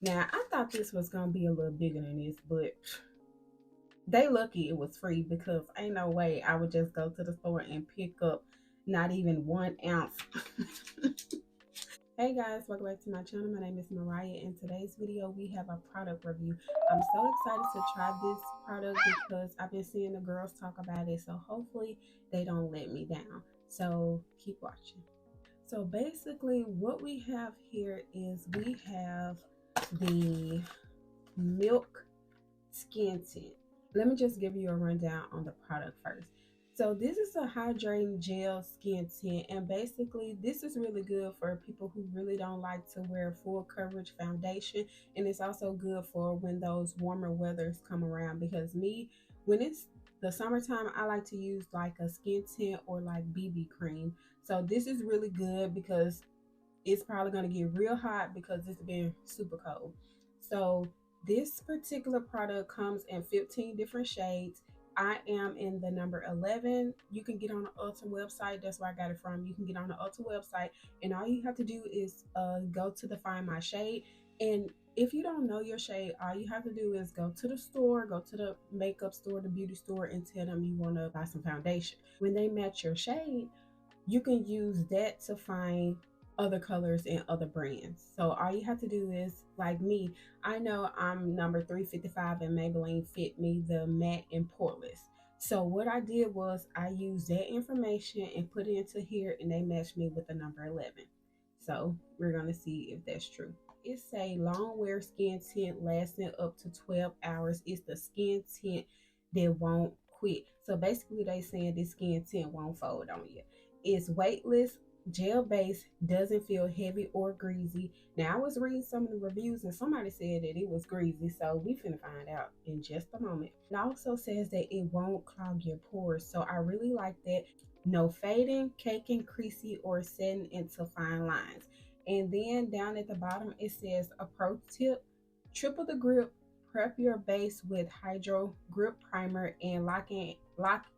Now, I thought this was going to be a little bigger than this, but they lucky it was free because ain't no way I would just go to the store and pick up not even 1 ounce. Hey guys, welcome back to my channel. My name is Mariah. In today's video, we have a product review. I'm so excited to try this product because I've been seeing the girls talk about it. So hopefully they don't let me down. So keep watching. So basically what we have here is we have the milk skin tint. Let me just give you a rundown on the product first. So this is a hydrating gel skin tint, and basically this is really good for people who really don't like to wear full coverage foundation, and it's also good for when those warmer weathers come around, because me, when it's the summertime, I like to use like a skin tint or like BB cream. So this is really good because it's probably going to get real hot because it's been super cold. So this particular product comes in 15 different shades. I am in the number 11. You can get on the Ulta website. That's where I got it from. You can get on the Ulta website, and all you have to do is go to the Find My Shade. And if you don't know your shade, all you have to do is go to the store, go to the makeup store, the beauty store, and tell them you want to buy some foundation. When they match your shade, you can use that to find other colors and other brands. So all you have to do is, like me, I know I'm number 355 and Maybelline fit me the matte and poreless. So what I did was I used that information and put it into here, and they matched me with the number 11. So we're going to see if that's true. It's a long wear skin tint lasting up to 12 hours. It's the skin tint that won't quit. So basically they saying this skin tint won't fold on you. It's weightless, gel based, doesn't feel heavy or greasy. Now I was reading some of the reviews and somebody said that it was greasy, so we finna find out in just a moment. It also says that it won't clog your pores, so I really like that. No fading, caking, creasy, or setting into fine lines. And then down at the bottom it says a pro tip: triple the grip. Prep your base with Hydro Grip Primer and lock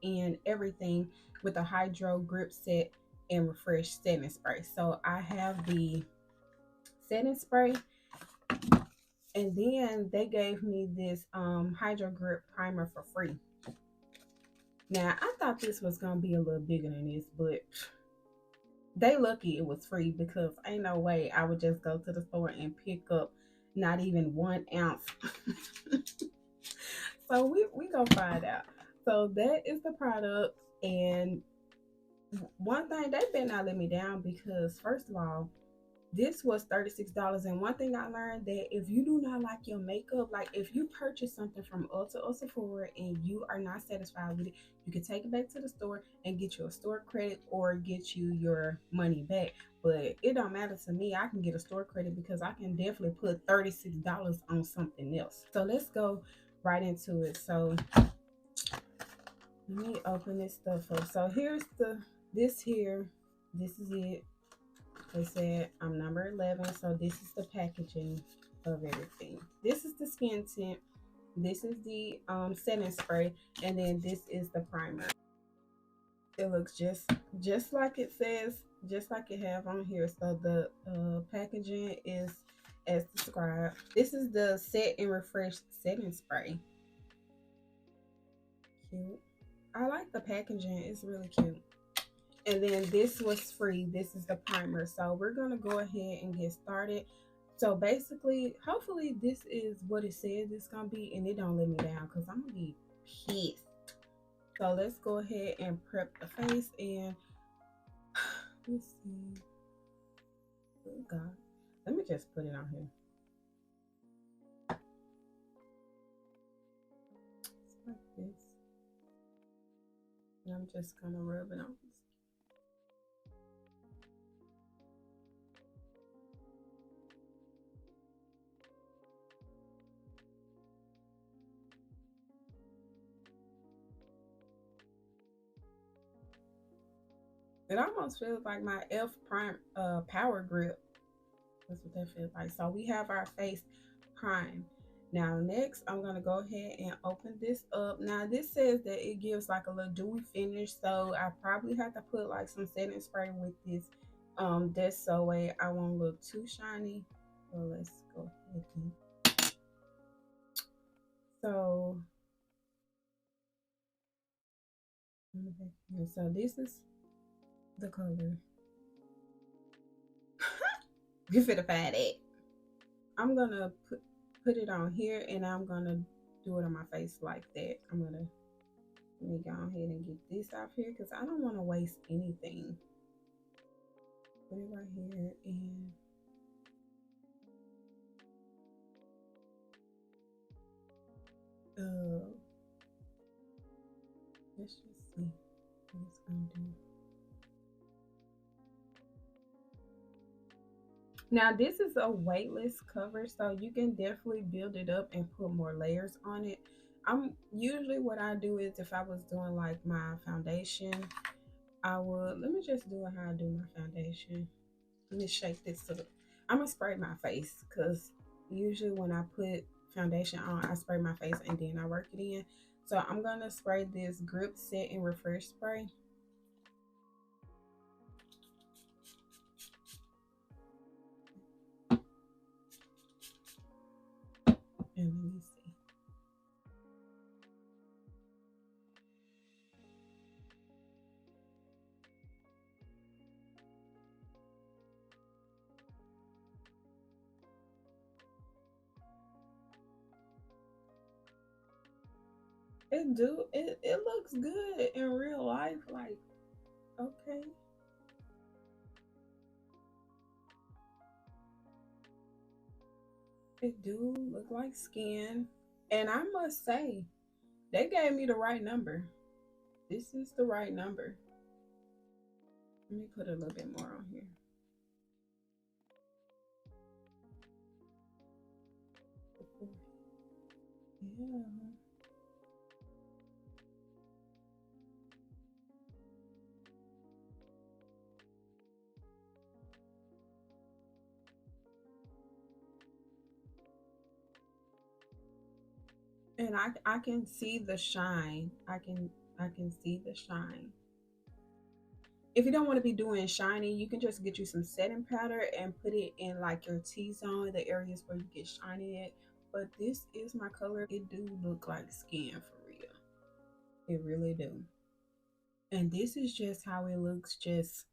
in everything with a Hydro Grip Set and Refresh setting spray. So I have the setting spray, and then they gave me this Hydro Grip Primer for free. Now I thought this was gonna be a little bigger than this, but they lucky it was free because ain't no way I would just go to the store and pick up not even 1 ounce. So we gonna find out. So that is the product, and one thing, they better not let me down because first of all, this was $36. And one thing I learned, that if you do not like your makeup, like if you purchase something from Ulta or Sephora and you are not satisfied with it, you can take it back to the store and get you a store credit or get you your money back. But it don't matter to me. I can get a store credit because I can definitely put $36 on something else. So let's go right into it. So let me open this stuff up. So here's this here. This is it. They said I'm number 11, so this is the packaging of everything. This is the skin tint. This is the setting spray, and then this is the primer. It looks just like it says, just like it have on here. So the packaging is as described. This is the Set and Refresh setting spray. Cute. I like the packaging. It's really cute. And then this was free. This is the primer. So we're going to go ahead and get started. So basically, hopefully this is what it says it's going to be, and it don't let me down because I'm going to be pissed. So let's go ahead and prep the face, and let's see. Oh God. Let me just put it on here. It's like this. And I'm just going to rub it on. It almost feels like my F Prime Power Grip. That's what that feels like. So we have our face prime. Now next, I'm gonna go ahead and open this up. Now this says that it gives like a little dewy finish, so I probably have to put like some setting spray with this. That's so way I won't look too shiny. So let's go ahead and so so this is the color. You finna find it. I'm gonna put it on here and I'm gonna do it on my face like that. Let me go ahead and get this off here because I don't want to waste anything. Put it right here and let's just see what it's gonna do. Now this is a weightless cover, so you can definitely build it up and put more layers on it. I'm usually what I do is if I was doing like my foundation, I would let me just do it how I do my foundation. Let me shake this up. I'm gonna spray my face because usually when I put foundation on, I spray my face and then I work it in. So I'm gonna spray this grip set and refresh spray. And let me see. It looks good in real life. Like, okay. It do look like skin. And I must say, they gave me the right number. This is the right number. Let me put a little bit more on here. Yeah. And I can see the shine. I can see the shine. If you don't want to be doing shiny, you can just get you some setting powder and put it in like your T-zone, the areas where you get shiny at. But this is my color. It do look like skin for real. It really do. And this is just how it looks. Just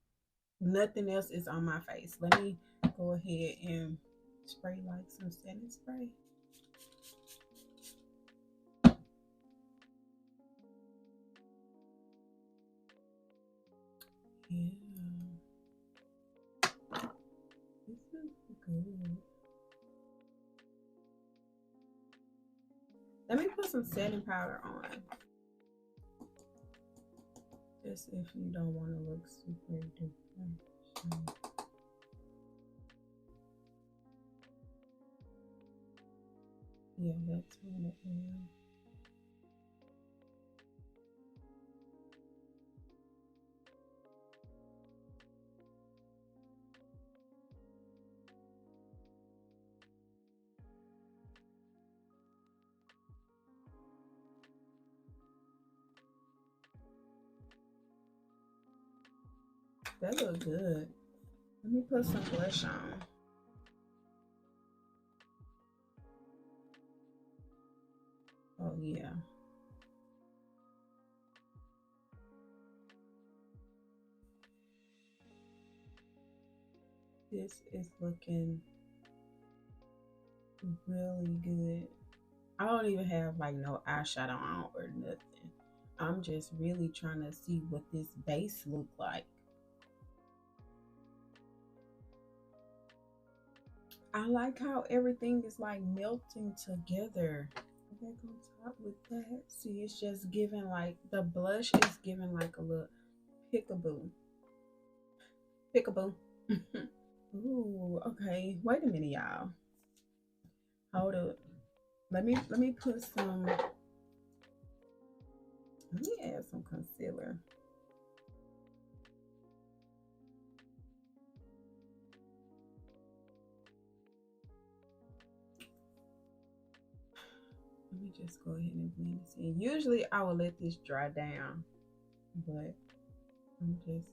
nothing else is on my face. Let me go ahead and spray like some setting spray. Yeah. This is good. Let me put some setting powder on. Just if you don't want to look super different. Yeah, that's what it is. That look good. Let me put some blush on. Oh yeah. This is looking really good. I don't even have like no eyeshadow on or nothing. I'm just really trying to see what this base look like. I like how everything is like melting together. Back on top with that. See, it's just giving like the blush is giving like a little pickaboo. Pickaboo. Ooh, okay. Wait a minute, y'all. Hold up. Let me put some. Let me add some concealer. Let me just go ahead and blend this in. Usually I will let this dry down, but I'm just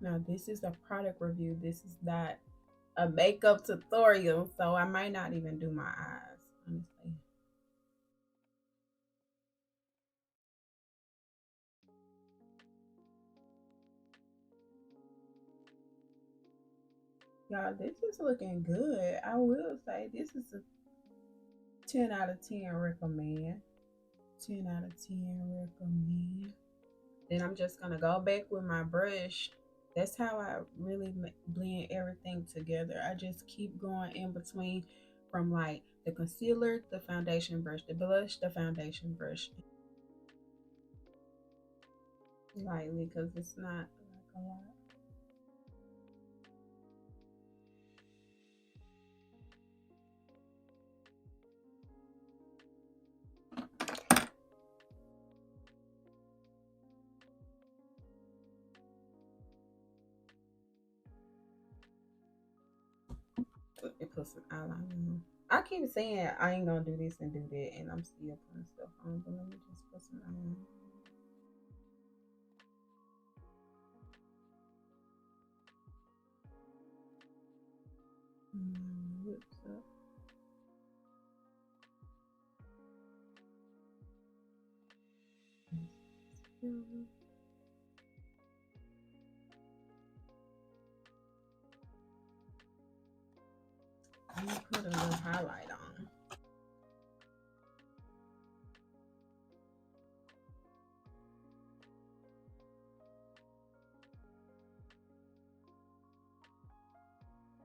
Now, this is a product review. This is not a makeup tutorial, so I might not even do my eyes, honestly. Y'all, this is looking good. I will say this is a 10 out of 10 recommend. 10 out of 10 recommend. Then I'm just gonna go back with my brush. That's how I really blend everything together. I just keep going in between from like the concealer, the foundation brush, the blush, the foundation brush. Lightly, because it's not like a lot. It puts some eyeliner on. I keep saying I ain't gonna do this and do that, and I'm still putting stuff on. But let me just put some on. Lips up. Let me put a little highlight on.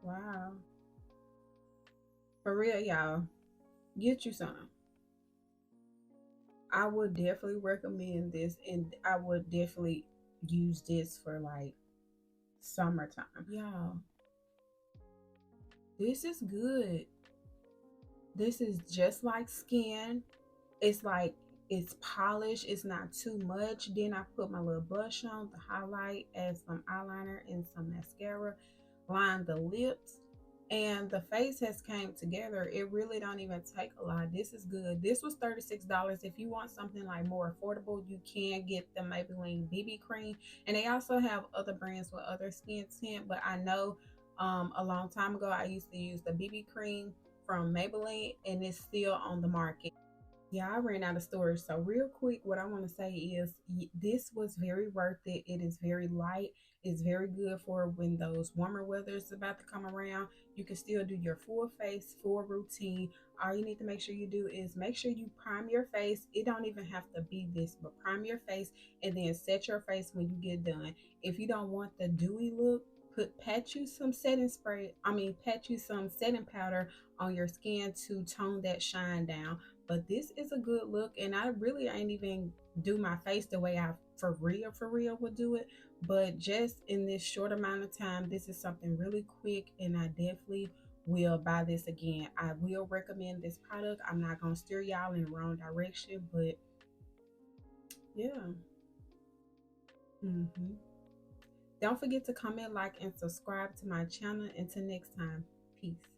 Wow. For real, y'all. Get you some. I would definitely recommend this, and I would definitely use this for like summertime. Y'all, this is good. This is just like skin. It's like it's polished, it's not too much. Then I put my little blush on, the highlight, add some eyeliner and some mascara, line the lips, and the face has came together. It really don't even take a lot. This is good. This was $36. If you want something like more affordable, you can get the Maybelline BB cream, and they also have other brands with other skin tint. But I know a long time ago I used to use the BB cream from Maybelline, and it's still on the market. Yeah, I ran out of storage. So, real quick, what I want to say is this was very worth it. It is very light. It's very good for when those warmer weather is about to come around. You can still do your full face, full routine. All you need to make sure you do is make sure you prime your face. It don't even have to be this, but prime your face and then set your face when you get done. If you don't want the dewy look, pat you some setting spray. Pat you some setting powder on your skin to tone that shine down. But this is a good look, and I really ain't even do my face the way I for real would do it. But just in this short amount of time, this is something really quick, and I definitely will buy this again. I will recommend this product. I'm not gonna steer y'all in the wrong direction, but yeah. hmm Don't forget to comment, like, and subscribe to my channel. Until next time, peace.